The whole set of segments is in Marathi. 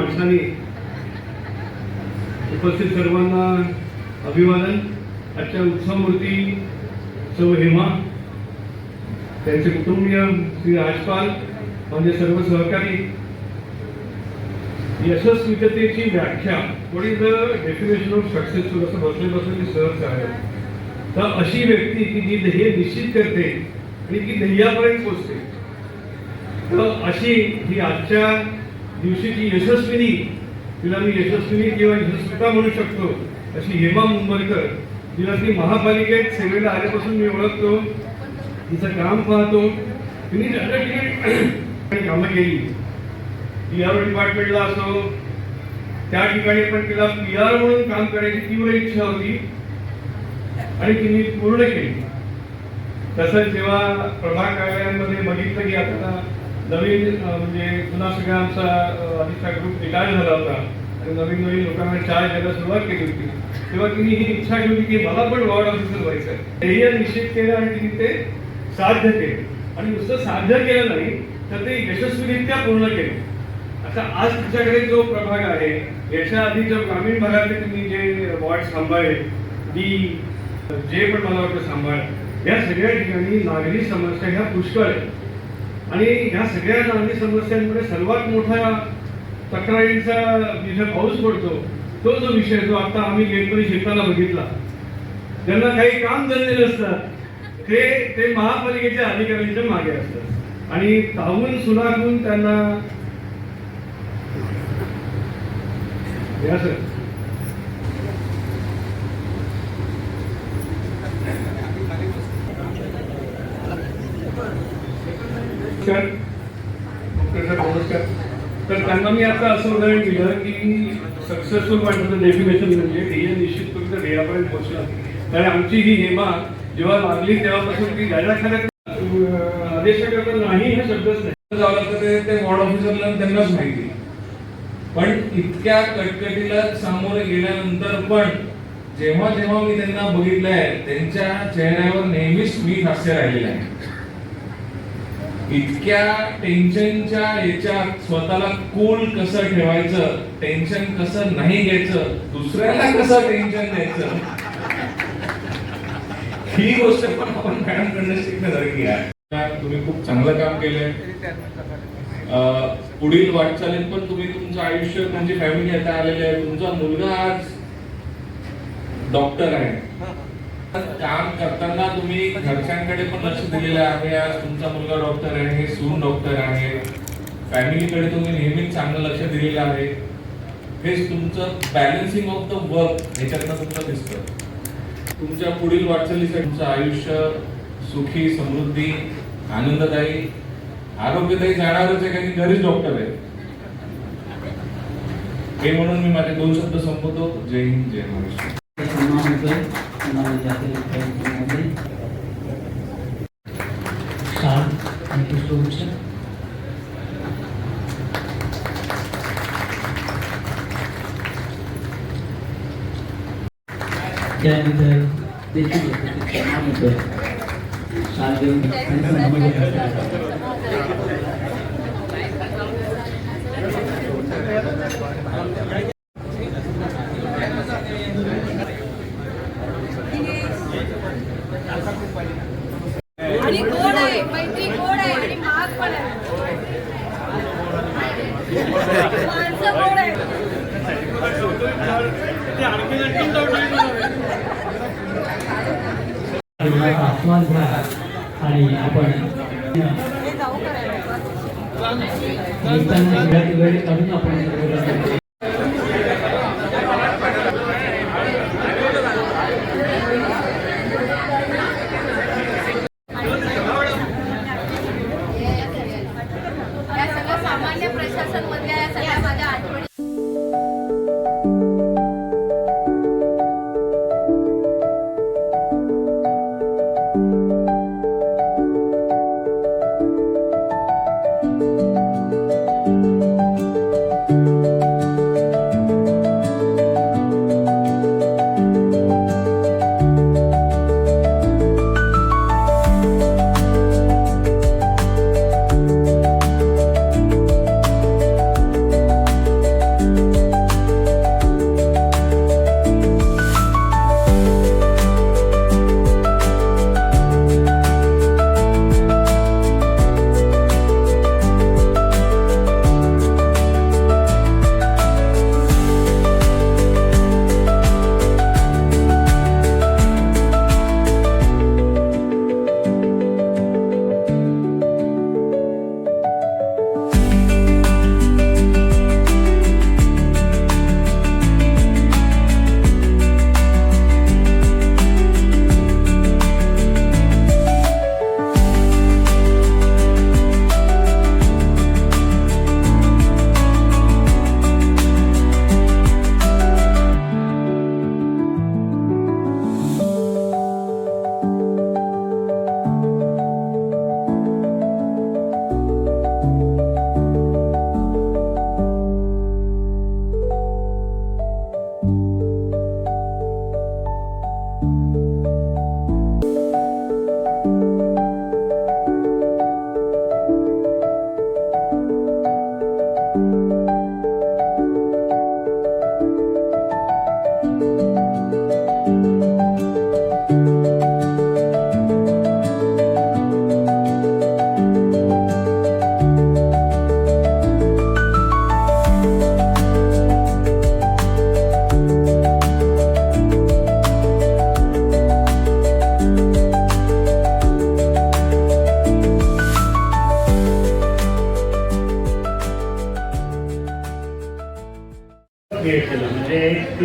माणसांनी, उपस्थित सर्वांना अभिवादन. आजच्या उत्सवमूर्ती सौ हेमा, त्यांचे कुटुंबीय, श्री राजपाल, म्हणजे सर्व सहकारी. यशस्वितेची व्याख्या, what is the definition of successful, असं बसले बसले सहज आहे. तर अशी व्यक्ती की जी ध्येय निश्चित करते आणि की ध्येयापर्यंत पोहोचते, तर अशी ही आजच्या दिवशीची यशस्विनी, तिला मी यशस्विनी किंवा यशस्विता म्हणू शकतो, अशी हेमा मुंबईकर, जिला ती महापालिकेत सेवेला आल्यापासून मी ओळखतो, तिचं काम पाहतो. तिने ज्या ठिकाणी कामं केली, PR डिपार्टमेंटला असो, त्या ठिकाणी पण तिला PR म्हणून काम करायची तीव्र इच्छा होती आणि तिने पूर्ण केली. तसंच जेव्हा प्रभाग कार्यालयांमध्ये बघितलं की आता नवीन म्हणजे पुन्हा सगळा आमचा आधीचा ग्रुप रिटायर झाला होता आणि नवीन नवीन लोकांना चार्ज द्यायला सुरुवात केली होती, तेव्हा तिने ही इच्छा ठेवली की मला पण वॉर्ड ऑफिसर व्हायचं आहे. ध्येय निश्चित केलं आणि तिने ते साध्य केलं आणि नुसतं साध्य केलं नाही तर ते यशस्वीरित्या पूर्ण केलं. आता आज तिच्याकडे जो प्रभाग आहे, याच्या आधी जो ग्रामीण भागातले तुम्ही जे वॉर्ड सांभाळले, जे पण मला वाटतं सांभाळ, या सगळ्या ठिकाणी नागरी समस्या ह्या पुष्कळ आहेत आणि ह्या सगळ्या नागरी समस्यांमध्ये सर्वात मोठा तक्रारींचा जिथे पाऊस पडतो तो जो विषय, जो आता आम्ही गेटमध्ये शिकताना बघितला, ज्यांना काही काम झालेले असतात ते महापालिकेच्या अधिकाऱ्यांच्या मागे असतात आणि तावून सुलाखून त्यांना नमस्कार. तर त्यांना मी आता असं उदाहरण दिलं की सक्सेसफुल वाटतं डेफिनेशन म्हणजे ध्येय निश्चित करून त्या ध्येयापर्यंत पोहोचलं. कारण आमची ही हेमा जेव्हा लागली तेव्हापासून ती गाड्याखान्यात आदेशाकरता नाही हा शब्दच नाही झाला, तर ते वॉर्ड ऑफिसरला त्यांनाच माहिती. पण इतक्या कटकटीला सामोरे गेल्यानंतर पण जेव्हा जेव्हा मी त्यांना बघितलंय, त्यांच्या चेहऱ्यावर नेहमीच स्मित हास्य राहिलेलं आहे. इतक्या टेन्शनच्या याच्यात स्वतःला कूल कसं ठेवायचं, टेन्शन कसं नाही घ्यायचं, दुसऱ्याला कसं टेन्शन द्यायचं, ही गोष्ट पण आपण मॅडमकडनं शिकण्यासारखी आहे. तुम्ही खूप चांगलं काम केलंय. पुढील वाटचालीत पण तुम्ही तुमचं आयुष्य, तुमची फॅमिली आता आलेली आहे. तुमचा मुलगा आज डॉक्टर आहे. काम करताना तुम्ही घरच्यांकडे पण लक्ष दिलेलं आहे. आज तुमचा मुलगा डॉक्टर आहे, सून डॉक्टर आहे, फॅमिलीकडे तुम्ही नेहमीच चांगलं लक्ष दिलेलं आहे. हेच तुमचं बॅलन्सिंग ऑफ द वर्क ह्याच्यातनं तुमचं दिसतं. तुमच्या पुढील वाटचालीसाठी तुमचं आयुष्य सुखी, समृद्धी, आनंददायी, आरोग्यदायी जाणारच आहे, कारण घरीच डॉक्टर आहे. हे म्हणून मी माझे 2 शब्द संपवतो. जय हिंद, जय महाराष्ट्र. त्यानंतर देखील साथ देऊन आणि गोड आहे, मैत्री गोड आहे आणि महाग पण आहे. माणसं गोड आहे. आस्वाद घ्या आणि आपण वेळ काढून आपण सामान्य प्रशासन मधल्या या सगळ्या माझ्या आठवणी.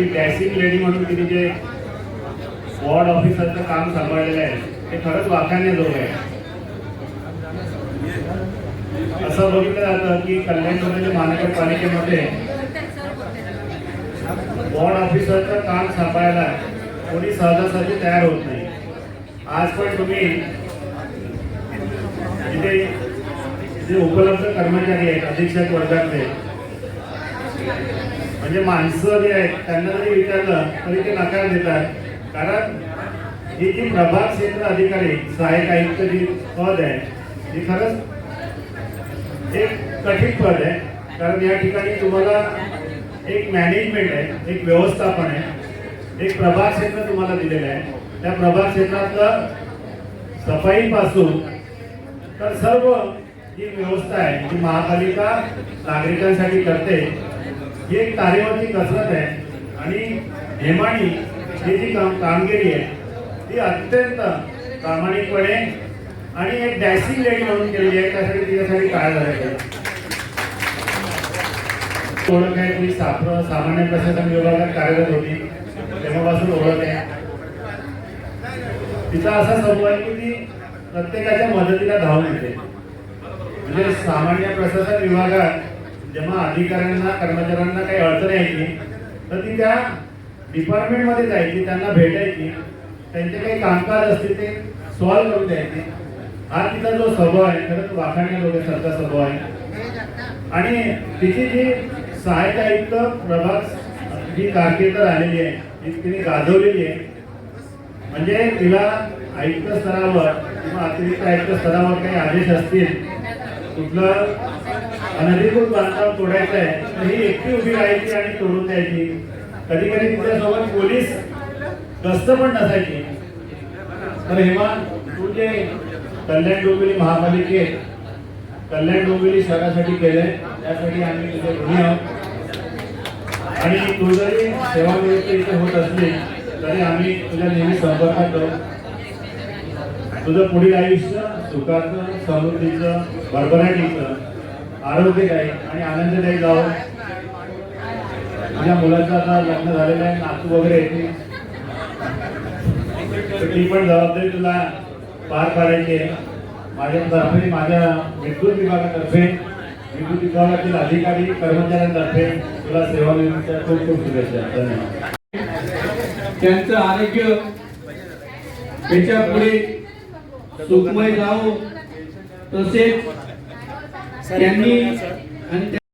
ती डॅशिंग लेडी म्हणून तिने जे वॉर्ड ऑफिसरचं काम सांभाळलेलं आहे ते खरंच वाखाणण्याजोगं आहे. असं बघितलं जातं की कल्याण डोंबिवली महानगरपालिकेमध्ये वॉर्ड ऑफिसरचं काम सांभाळायला कोणी सहजासहजी तयार होत नाही. आज पण तुम्ही इथे जे उपलब्ध कर्मचारी आहेत अधीक्षक वर्गातले, म्हणजे माणसं जे आहेत त्यांना जरी विचारलं तरी ते नकार देतात. कारण ही जी प्रभाग क्षेत्र अधिकारी सहाय्यक आयुक्त जी पद आहे ही खरंच एक कठीण पद आहे. कारण या ठिकाणी तुम्हाला एक मॅनेजमेंट आहे, एक व्यवस्थापन आहे, एक प्रभाग क्षेत्र तुम्हाला दिलेलं आहे. त्या प्रभाग क्षेत्रातलं सफाईपासून तर सर्व जी व्यवस्था आहे जी महापालिका नागरिकांसाठी करते ही एक तारेवरची कसरत आहे. आणि नेमाणी ही जी कामगिरी आहे ती अत्यंत प्रामाणिकपणे आणि एक डॅशिंग लेडी म्हणून केलेली आहे. त्यासाठी तिच्यासाठी काय झालं ओळख आहे. ती सामान्य प्रशासन विभागात कार्यरत होती तेव्हापासून ओळख आहे. तिचा असा स्वभाव आहे की ती प्रत्येकाच्या मदतीला धावून येते. म्हणजे सामान्य प्रशासन विभागात जेव्हा अधिकाऱ्यांना कर्मचाऱ्यांना काही अडचण यायची तर ती त्या डिपार्टमेंटमध्ये जायची, त्यांना भेटायची, त्यांचे काही कामकाज असतील ते सॉल्व्ह करून द्यायची. हा तिचा जो स्वभाव आहे खरंच वाखाणण्याजोग्यासारखा स्वभाव आहे. आणि तिची जी सहाय्यक आयुक्त प्रभाग जी कारकीर्द आलेली आहे ती तिने गाजवलेली आहे. म्हणजे तिला आयुक्त स्तरावर किंवा अतिरिक्त आयुक्त स्तरावर काही आदेश असतील, कुठलं अनधिकृत बांधकाम तोडायचं आहे तर ही एकटी उभी राहायची आणि तोडून द्यायची. कधी कधी तिच्यासोबत पोलीस गस्त पण नसायची. तर हेमा, तू जे कल्याण डोंबिवली महापालिकेत कल्याण डोंबिवली शहरासाठी केलंय त्यासाठी आम्ही तुझे ऋणी आहोत. आणि तू जरी सेवानिवृत्ती इथे होत असली तरी आम्ही तुझ्या नेहमी संपर्कात राहू. तुझं पुढील आयुष्य सुखाचं, समृद्धीचं, भरभराटीचं, आरोग्यदायी आणि आनंददायी जावं. तुझ्या मुलाचं आता लग्न झालेलं आहे, नातू वगैरे येते, ती पण जबाबदारी तुला पार पाडायची आहे. माझ्यातर्फे, माझ्या विद्युत विभागातर्फे, विद्युत विभागातील अधिकारी कर्मचाऱ्यांतर्फे तुला सेवानिवृत्तीच्या खूप खूप शुभेच्छा. धन्यवाद. त्यांचं आरोग्य त्याच्या पुढे सुखमय जावो, तसेच त्यांनी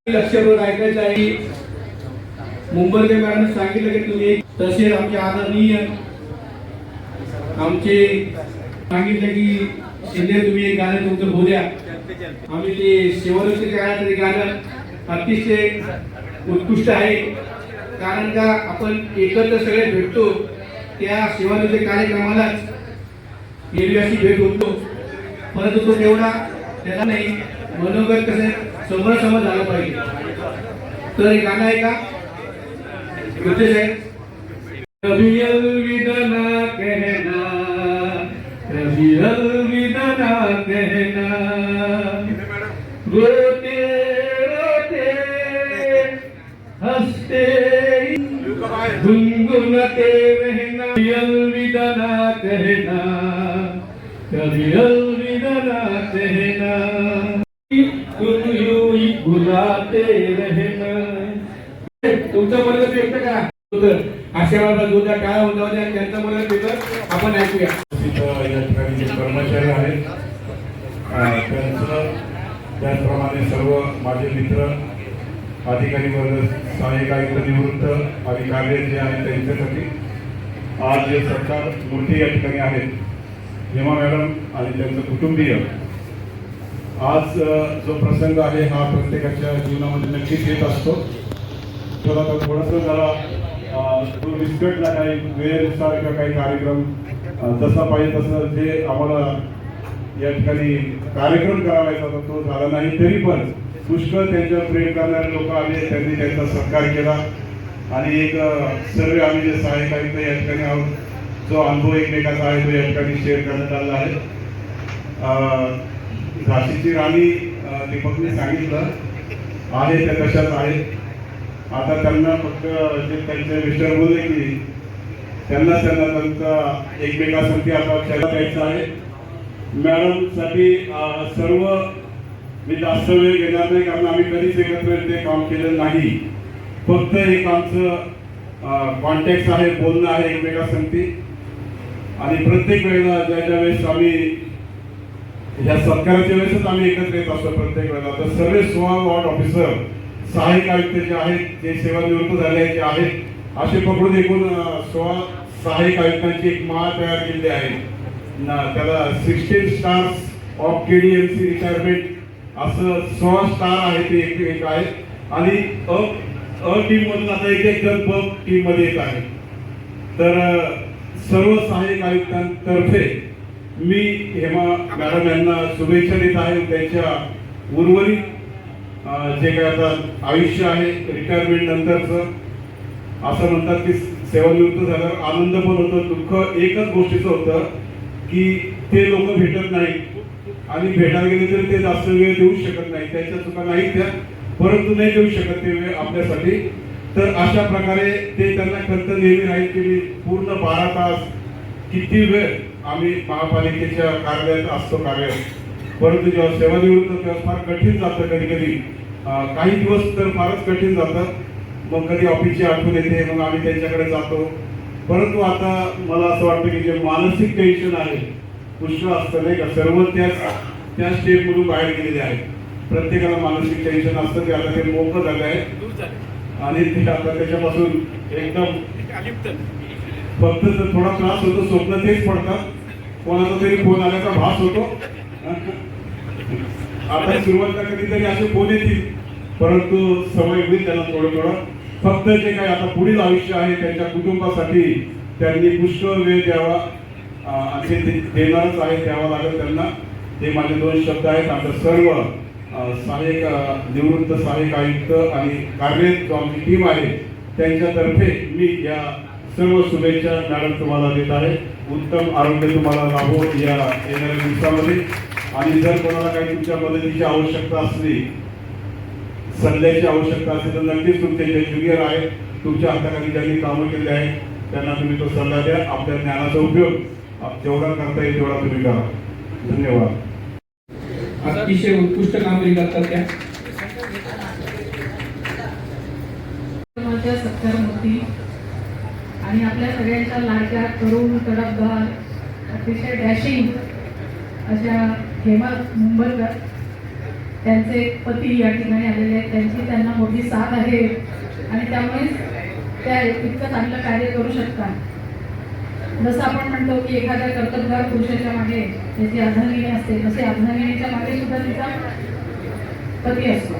लक्षपूर्वक ऐकायचं आहे. मुंबईकर मॅडमने सांगितलं की तुम्ही तसेच आमचे आदरणीय आमचे सांगितलं की शिंदे तुम्ही एक गाणं तुमचं बोल्या. आम्ही ते सेवानिवृत्ती काळात गाणं अतिशय उत्कृष्ट आहे. कारण का आपण एकत्र सगळे भेटतो त्या सेवानिवृत्ती कार्यक्रमालाच एरवी अशी भेट होतो, परंतु तो तेवढा त्याला नाही मनोगत कसं समोरासमोर झालं पाहिजे. तर हे गाणं आहे का उद्देश आहे. कभी अलविदा ना कहना, कभी अलविदा ना कहना, रोते रोते हंसते गुनगुनाते रहना, अलविदा ना कहना, कभी अलविदा ना कहना, तुम यूं ही बुलाते रहना. तुमचं म्हणणं व्यक्त करा. आशीर्वाद जोद्या काय होता त्यांचं म्हणणं व्यक्त आपण ऐकूया. या ठिकाणी जे कर्मचारी आहेत त्यांचं, त्याचप्रमाणे सर्व माझे मित्र अधिकारी वर्ग, सहाय्यक आयुक्त निवृत्त आणि कार्य जे आहेत त्यांच्यासाठी आज जे सरकार मोठी या ठिकाणी आहेत, हेमा मॅडम आणि त्यांचं कुटुंबीय. आज जो प्रसंग आहे हा प्रत्येकाच्या जीवनामध्ये नक्कीच येत असतो. तर आता थोडंसं जरा तो विस्कटला काही वेळेनुसार किंवा काही कार्यक्रम जसा पाहिजे तसं जे आम्हाला या ठिकाणी कार्यक्रम करावायचा होता तो झाला नाही. तरी पण पुष्कळ त्यांच्यावर प्रेम करणारे लोक आले, त्यांनी त्यांचा सत्कार केला आणि एक सर्व आम्ही जे सहाय्यक आयुक्त या ठिकाणी आहोत, जो अनुभव एकमेकाचा आहे तो या ठिकाणी शेअर करण्यात आला आहे. झाशीची राणी दीपकने सांगितलं आहे त्या कशात आहे. आता त्यांना फक्त जे त्यांचे मिस्टर बोलले की त्यांना त्यांचा एकमेकांसाठी आता खेळा द्यायचा आहे. मॅडमसाठी सर्व मी जास्त वेळ घेणार नाही, कारण आम्ही कधीच एकत्र ते काम केलं नाही. फक्त एक आमचं कॉन्टॅक्ट आहे, बोलणं आहे एकमेकांसाठी. आणि प्रत्येक वेळेला ज्या वेळेस आम्ही ह्या सत्काराच्या वेळेसच आम्ही एकत्र येत असतो प्रत्येक वेळेला. तर सर्व 16 वॉर्ड ऑफिसर, सहाय्यक आयुक्त जे आहेत, जे सेवानिवृत्त झाले जे आहेत, असे पकडून एकूण 16 सहाय्यक आयुक्तांची एक महा तयार केलेली आहे. त्याला 16 स्टार्स ऑफ KDMC रिटायरमेंट असं 16 स्टार आहे ते एक आहे. आणि अ टीम मधून आता एक जण ब टीम मध्ये येत आहे. तर सर्व सहाय्यक आयुक्तांतर्फे मी हेमा मॅडम यांना शुभेच्छा देत आहे. त्यांच्या उर्वरित जे काय आता आयुष्य आहे रिटायरमेंट नंतरचं, असं म्हणतात की सेवानिवृत्त झाल्यावर आनंद पण होतो, दुःख एकच गोष्टीचं होतं की ते लोक भेटत नाहीत आणि भेटायला गेले तरी ते जास्त वेळ देऊ शकत नाही. त्यांच्या चुका नाही त्या, परंतु नाही देऊ शकत ते वेळ आपल्यासाठी. तर अशा प्रकारे ते त्यांना खंत नेहमी राहील की मी पूर्ण 12 तास किती वेळ आम्ही महापालिकेच्या कार्यालयात असतो कार्यरत. परंतु जेव्हा सेवानिवृत्त तेव्हा फार कठीण जातं, कधी कधी काही दिवस तर फारच कठीण जातं. मग कधी ऑफिसची आठवण येते, मग आम्ही त्यांच्याकडे जातो. परंतु आता मला असं वाटतं की जे मानसिक टेन्शन आहे पुष्कळ असतं नाही का, सर्व त्या स्टेपमधून बाहेर गेलेले आहेत. प्रत्येकाला मानसिक टेन्शन असतं, ते आता ते मोकळं झालं आहे आणि ते आता त्याच्यापासून एकदम फक्त थोडा त्रास होतो, स्वप्न तेच पडतात, कोणाचा तरी फोन आल्याचा भास होतो. आता सुरुवातीला कधीतरी असे फोन येतील, परंतु सवय होईल त्यांना थोडं. फक्त जे काही आता पुढील आयुष्य आहे त्यांच्या कुटुंबासाठी त्यांनी पुष्कळ वेळ द्यावा, असे देणारच आहे, द्यावा लागेल त्यांना. हे माझे 2 शब्द आहेत. आमच्या सर्व सहाय्यक निवृत्त सहाय्यक आयुक्त आणि कार्यरत जो आमची टीम आहे त्यांच्यातर्फे मी या सर्व शुभेच्छा मॅडम तुम्हाला देत आहे. उत्तम आरोग्य तुम्हाला लाभो या येणाऱ्या दिवसामध्ये. आणि जर कोणाला काही तुमच्या मदतीची आवश्यकता असली, सल्ल्याची आवश्यकता असेल तर नक्कीच तुमचे जे ज्युनियर आहेत, तुमच्या हाताखाली ज्यांनी कामं केली आहेत त्यांना तुम्ही तो सल्ला द्या. आपल्या ज्ञानाचा उपयोग जेवढा करता येईल तेवढा तुम्ही करा. धन्यवाद. अतिशय उत्कृष्ट कामगिरी करतात त्या. सत्कारमूर्ती आणि आपल्या सगळ्यांच्या लाडक्या तरुण तडफदार अतिशय डॅशिंग अशा हेमा मुंबईकर, त्यांचे पती या ठिकाणी आलेले आहेत. त्यांना मोठी साथ आहे आणि त्यामुळे त्या इतकं चांगलं कार्य करू शकतात. जसं आपण म्हणतो की एखाद्या कर्तबगार पुरुषाच्या मागे त्याची अर्धांगिनी असते, तसे अर्धांगिनीच्या मागे सुद्धा तिचा पती असतो.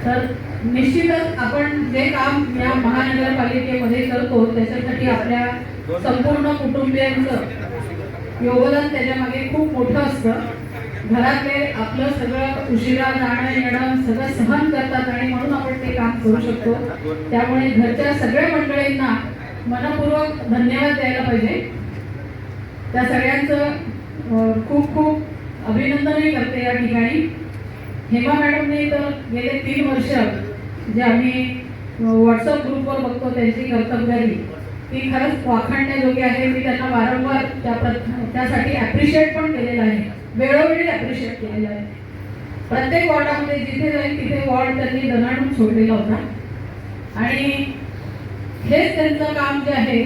तर निश्चितच आपण जे काम या महानगरपालिकेमध्ये करतो त्याच्यासाठी आपल्या संपूर्ण कुटुंबियांचं योगदान त्याच्या मागे खूप मोठं असतं. घरातले आपलं सगळं उशिरा जाणं येणं सगळं सहन करतात आणि म्हणून आपण ते काम करू शकतो. त्यामुळे घरच्या सगळ्या मंडळींना मनपूर्वक धन्यवाद द्यायला पाहिजे. त्या सगळ्यांचं खूप खूप अभिनंदनही करते या ठिकाणी. हेमा मॅडमने तर गेले 3 वर्ष जे आम्ही व्हॉट्सअप ग्रुपवर बघतो त्यांची कर्तबगारी ती खरंच वाखाणण्याजोगी आहे. मी त्यांना वारंवार त्यासाठी ॲप्रिशिएट पण केलेलं आहे, वेळोवेळी ॲप्रिशिएट केलेलं आहे. प्रत्येक वॉर्डामध्ये जिथे जाईल तिथे वॉर्ड त्यांनी दणाणून सोडलेला होता आणि हेच त्यांचं काम जे आहे,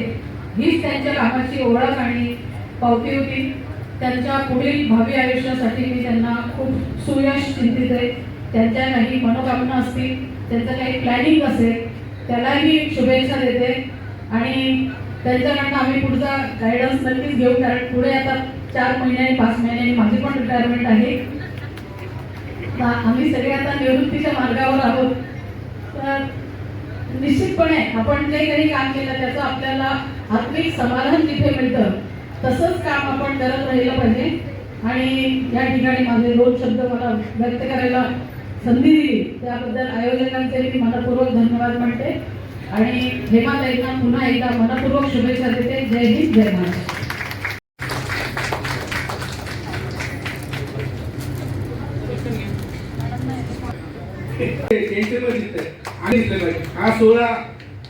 हीच त्यांच्या कामाची ओळख आणि पावती होती. त्यांच्या पुढील भावी आयुष्यासाठी मी त्यांना खूप सुयश चिंतित आहे. त्यांच्या काही मनोकामना असतील, त्यांचं काही प्लॅनिंग असेल, त्यालाही शुभेच्छा देते आणि त्यांच्याकडनं आम्ही पुढचा गायडन्स नक्कीच घेऊ. कारण पुढे आता 4 महिन्यांनी 5 महिन्यांनी माझी पण रिटायरमेंट आहे. आम्ही सगळे आता निवृत्तीच्या मार्गावर आहोत. तर निश्चितपणे आपण जे काही काम केलं त्याचं आपल्याला आत्मिक समाधान जिथे मिळतं तसंच काम आपण करत राहिलं पाहिजे. आणि या ठिकाणी माझे 2 शब्द मला व्यक्त करायला संधी दिली त्याबद्दल आयोजकांचे मी मनपूर्वक धन्यवाद म्हणते आणि हेमाताईंना पुन्हा एकदा मनपूर्वक शुभेच्छा देते. जय हिंद, जय महाराष्ट्र. टेन्शन मध्ये दिसतंय आणि दिसलं पाहिजे. हा सोहळा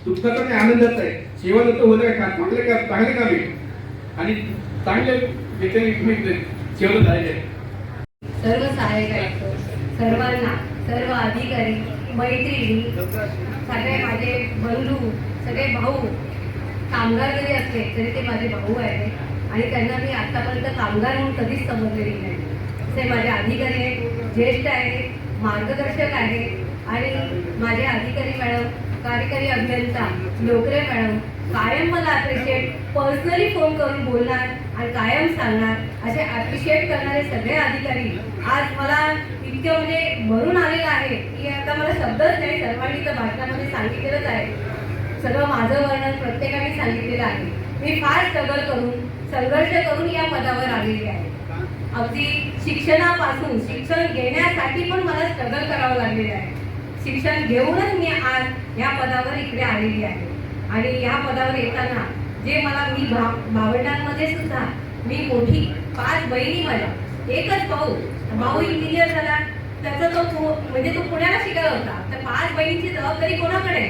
दुःखाचा आणि आनंदाचा आहे. सेवा तर होत आहे का चांगले काम आहे आणि चांगले सेवा झालेले आहे. सर्व सहाय्यक आयुक्त, सर्वांना, सर्व अधिकारी, मैत्रिणी, सगळे माझे बंधू, सगळे भाऊ, कामगार जरी असले तरी ते माझे भाऊ आहेत आणि त्यांना मी आतापर्यंत कामगार म्हणून कधीच समजलेली नाही. ते माझे अधिकारी आहेत, ज्येष्ठ आहेत, मार्गदर्शक आहेत आणि माझे अधिकारी मॅडम, कार्यकारी अभियंता लोकरे मॅडम कायम मला अप्रिशिएट पर्सनली फोन करून बोलणार आणि कायम सांगणार असे अप्रिशिएट करणारे सगळे अधिकारी आज मला इतकं म्हणजे भरून आलेलं आहे की आता मला शब्दच नाही. सर्वांनी तर भाषणामध्ये सांगितलेलंच आहे, सगळं माझं वर्णन प्रत्येकाने सांगितलेलं आहे. मी फार स्ट्रगल करून संघर्ष करून या पदावर आलेली आहे. अगदी शिक्षणापासून शिक्षण घेण्यासाठी पण मला स्ट्रगल करावं लागलेलं आहे. शिक्षण घेऊनच मी आज या पदावर इकडे आलेली आहे आणि या पदावर येताना जे मला मी भावंडांमध्ये सुद्धा मी मोठी 5 बहिणी माझ्या, एकच भाऊ इंजिनियर झाला, त्याचा तो म्हणजे तो पुण्याला शिकायला होता. तर 5 बहिणीची जबाबदारी कोणाकडे?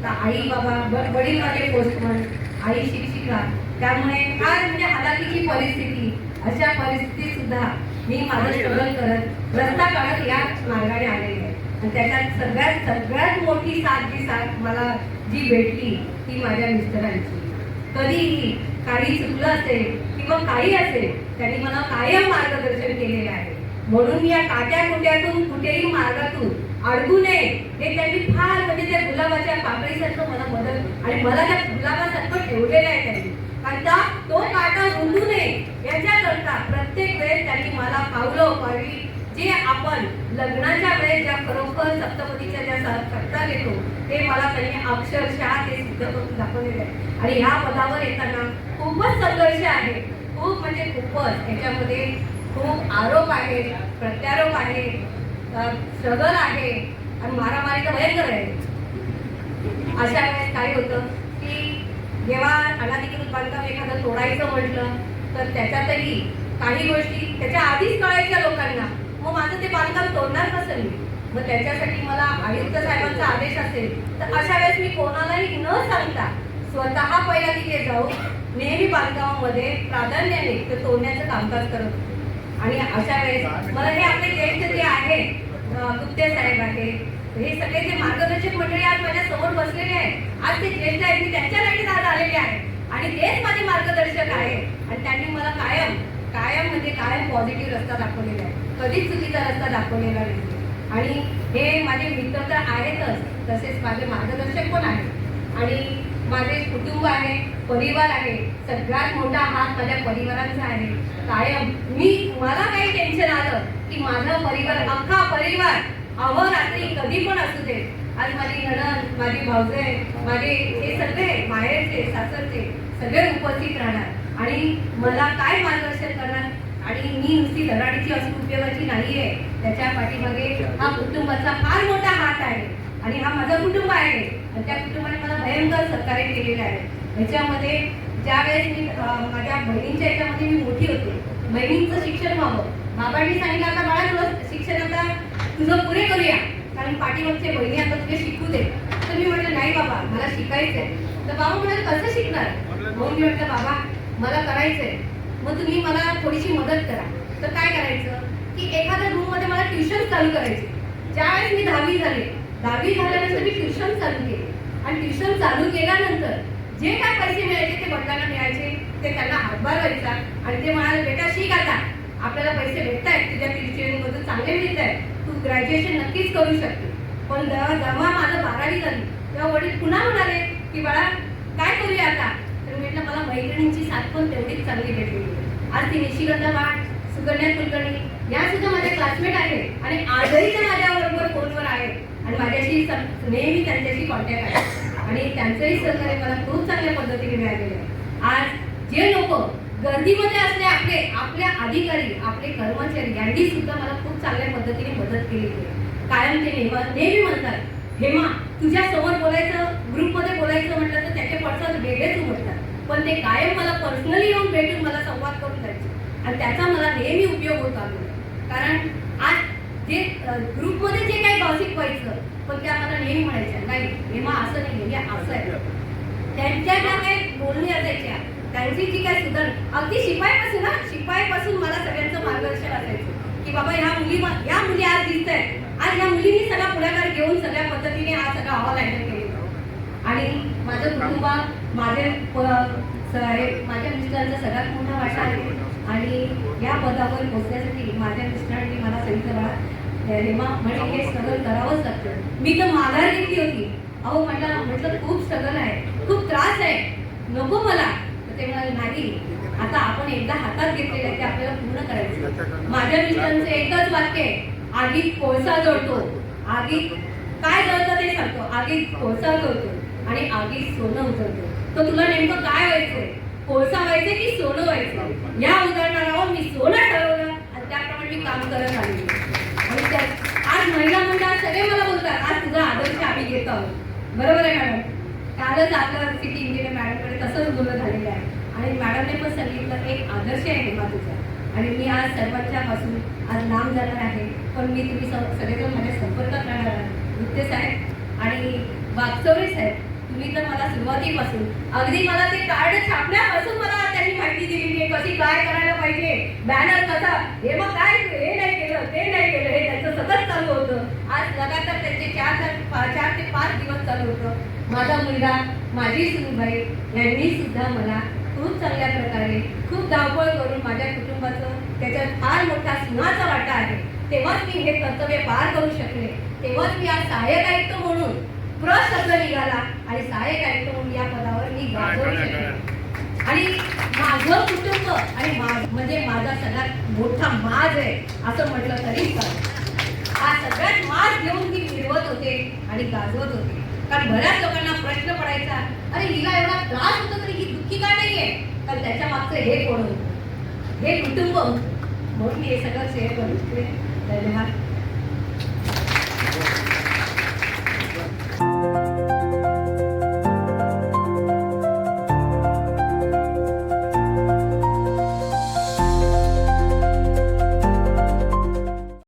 तर आई बाबा, वडील माझे पोस्टमन, आई शिक्षिका. त्यामुळे फार म्हणजे हालाकीची परिस्थिती, अशा परिस्थितीत सुद्धा मी माझं स्ट्रगल करत रस्ता काढत या मार्गाने आलेली आहे. आणि त्याच्यात सगळ्यात मोठी साथ मला जी भेटली ती माझ्या मिस्टरांची. कधीही काही चुकलं असेल किंवा काही असेल त्यांनी मला कायम मार्गदर्शन केलेलं आहे. म्हणून मी या काट्या कुट्यातून कुठेही मार्गातून अडकू नये हे त्यांनी फार म्हणजे त्या गुलाबाच्या पाकळीसारखं मला मदत आणि मला त्या गुलाबासारखं ठेवलेलं आहे त्यांनी. आता तो काटा रुंदू नये याच्याकरता प्रत्येक वेळेस त्यांनी मला पावली जे आपण लग्नाच्या वेळेस ज्या खरोखर सप्तपदीच्या ज्या करता घेतो ते मला त्यांनी अक्षरशः ते सिद्ध करून दाखवलेले आहे. आणि ह्या पदावर येताना खूपच संघर्ष आहे, खूप म्हणजे खूपच. याच्यामध्ये खूप आरोप आहे, प्रत्यारोप आहे, स्ट्रगल आहे आणि मारामारी तर भयंकर आहे. अशा वेळेस काय होतं की जेव्हा अनाधिकृत बांधकाम एखादं तोडायचं म्हटलं तर त्याच्यातही काही गोष्टी त्याच्या आधीच कळायच्या लोकांना. मग माझं ते बांधकाम तोडणार कसं मी? मग त्याच्यासाठी मला आयुक्त साहेबांचा आदेश असेल तर अशा वेळेस मी कोणालाही न सांगता स्वतः पहिला तिथे जाऊन नेहमी बांधकामामध्ये प्राधान्याने ते तोडण्याचं कामकाज करत होते. आणि अशा वेळेस मला हे आपले ज्येष्ठ जे आहेत, गुप्ते साहेब आहे, हे सगळे जे मार्गदर्शक मंडळी आज माझ्या समोर बसलेले आहेत, आज ते ज्येष्ठ आहेत, मी त्यांच्यासाठी आज आलेले आहे आणि तेच माझे मार्गदर्शक आहे. आणि त्यांनी मला कायम म्हणजे कायम पॉझिटिव्ह रस्ता दाखवलेला आहे, कधीच चुकीचा रस्ता दाखवलेला नाही. आणि हे माझे मित्र तर आहेतच, तसेच माझे मार्गदर्शक पण आहेत आणि माझे कुटुंब आहे, परिवार आहे. सगळ्यात मोठा हात माझ्या परिवारांचा आहे. कायम मला काही टेन्शन आलं की माझा परिवार, अख्खा परिवार अहोरात्री कधी पण असू दे. आज माझी नणंद, माझी भाऊजे, माझे हे सगळे माहेरचे सासरचे सगळे उपस्थित राहणार आणि मला काय मार्गदर्शन करणार. आणि मी नुसती धडाडीची असून उपयोगाची नाहीये, त्याच्या पाठीमागे हा कुटुंबाचा फार मोठा हात आहे आणि हा माझं कुटुंब आहे आणि त्या कुटुंबाने मला भयंकर सहकार्य केलेलं आहे. ह्याच्यामध्ये ज्यावेळेस मी माझ्या बहिणींच्या ह्याच्यामध्ये मी मोठी होते, बहिणींचं शिक्षण व्हावं, बाबांनी सांगितलं आता बाळा तुला शिक्षण आता तुझं पुरे करूया कारण पाठीमागचे बहिणी आता तुझे शिकू दे. तर मी म्हटलं नाही बाबा मला शिकायचंय. तर बाबा म्हणाले कसं शिकणार? मग मी म्हटलं बाबा मला करायचंय, मग तुम्ही मला थोडीशी मदत करा. तर काय करायचं की एखाद्या रूम मध्ये मला ट्युशन चालू करायची. ज्यावेळेस मी 10वी झाल्यानंतर मी ट्युशन चालू केली आणि ट्युशन चालू केल्यानंतर जे काय पैसे मिळायचे ते वडिलांना मिळायचे, ते त्यांना हातभार व्हायचा आणि ते म्हणाले बेटा शिक आता, आपल्याला पैसे भेटत आहेत, तुझ्या ट्युशन मधून चांगले मिळत आहेत, तू ग्रॅज्युएशन नक्कीच करू शकते. पण जेव्हा माझं 12वी झाली तेव्हा वडील पुन्हा म्हणाले की बाळा काय करूया आता? तर म्हटलं मला मैत्रिणींची साथ पण तेवढीच चांगली भेटली. आज ती निशिगंधा भाट, सुकन्या कुलकर्णी या सुद्धा माझे क्लासमेट आहेत आणि आजही ते माझ्याबरोबर फोनवर आहेत आणि माझ्याशी नेहमी त्यांच्याशी कॉन्टॅक्ट आहे आणि त्यांचंही सहकार्य मला खूप चांगल्या पद्धतीने मिळालेलं आहे. आज जे लोक गर्दीमध्ये असले आपल्या अधिकारी, आपले कर्मचारी यांनी सुद्धा मला खूप चांगल्या पद्धतीने मदत केली आहे. कायम ते नेहमी म्हणतात हेमा तुझ्या समोर बोलायचं, ग्रुपमध्ये बोलायचं म्हटलं तर त्याचे पडसाद वेगळेच उमटतात, पण ते कायम मला पर्सनली येऊन भेटून मला संवाद करून द्यायचे आणि त्याचा मला नेहमी उपयोग होत आलो. कारण आज जे ग्रुपमध्ये जे काही गॉसिप व्हायचं पण त्या मला नेहमी म्हणायच्या नाही हेमा असं नाही म्हणजे असं आहे. त्यांच्या ज्या काही बोलणी असायच्या त्यांची जी काय सुधारण अगदी शिपाईपासून मला सगळ्यांचं मार्गदर्शन असायचं की बाबा ह्या मुली आज दिसत आहेत, आज ह्या मुलींनी सगळा पुढाकार घेऊन सगळ्या पद्धतीने हा सगळा हॉल हँडल केलेला आणि माझं कुटुंबात माझ्या मिस्टरांचा सगळ्यात मोठा वाटा आहे आणि या पदावर पोहोचण्यासाठी माझ्या मिस्टरांनी मला सांगितलं हेमा म्हणजे हे स्ट्रगल करावंच लागतं. मी तर माघार घेतली होती. अहो म्हटलं खूप स्ट्रगल आहे, खूप त्रास आहे, नको मला. तर ते म्हणाले नाही आता आपण एकदा हातात घेतलेलं आहे ते आपल्याला पूर्ण करायचं. माझ्या मिस्टरांचं एकच वाक्य आहे, आगीत कोळसा जळतो, आगीत काय जळतं ते सांगतो, आगीत कोळसा जळतो आणि आगीत सोनं उतरतं. तर तुला नेमकं काय व्हायचंय, कोळसा व्हायचंय की सोनं व्हायचं? या उदाहरणावर मी सोनं ठरवलं आणि त्याप्रमाणे मी काम करत आले. आणि आज महिला मंडळात सगळे मला बोलतात आज तुझा आदर्श आम्ही घेत आहोत. बरोबर आहे मॅडम? कालच आपल्या सिटी इंजिनियर मॅडमकडे तसंच बोलणं झालेलं आहे आणि मॅडमने पण सांगितलं एक आदर्श आहे हेमा तुझा. आणि मी आज सर्वांच्या पासून आज लांब जाणार आहे पण मी तुम्ही सगळेजण माझ्या संपर्कात राहणार आहे. गुप्ते साहेब आणि वागचौरे साहेब तुम्ही तर मला सुरुवातीपासून अगदी मला ते कार्ड छापण्यापासून मला त्यांनी माहिती दिलेली आहे कशी काय करायला पाहिजे, बॅनर कसा, हे मग काय हे नाही केलं ते नाही केलं हे त्यांचं सतत चालू होतं. आज लगातार त्यांचे 4 ते 5 दिवस चालू होतं. माझा मुलगा माझी सुनबाई यांनी सुद्धा मला खूप चांगल्या प्रकारे खूप धावपळ करून माझ्या कुटुंबाचं त्याच्यात फार मोठा सिंहाचा वाटा आहे. तेव्हाच मी हे कर्तव्य पार करू शकले. तेव्हाच मी आज सहाय्यक आयुक्त म्हणून शब्द निघाला आणि सहाय्यक आयुक्त म्हणून या पदावर मी गाजवू शकले. आणि माझं कुटुंब आणि म्हणजे माझा सगळ्यात मोठा माज आहे असं म्हटलं तरी हा सगळ्यात माज घेऊन मी मिळवत होते आणि गाजवत होते. कारण बऱ्याच लोकांना प्रश्न पडायचा अरे हिला एवढा त्रास होतो तरी ही दुःखी का नाहीये, कारण त्याच्या मागचं हे कोण होतं, हे कुटुंब. म्हणून मी हे सगळं शेअर करते. धन्यवाद.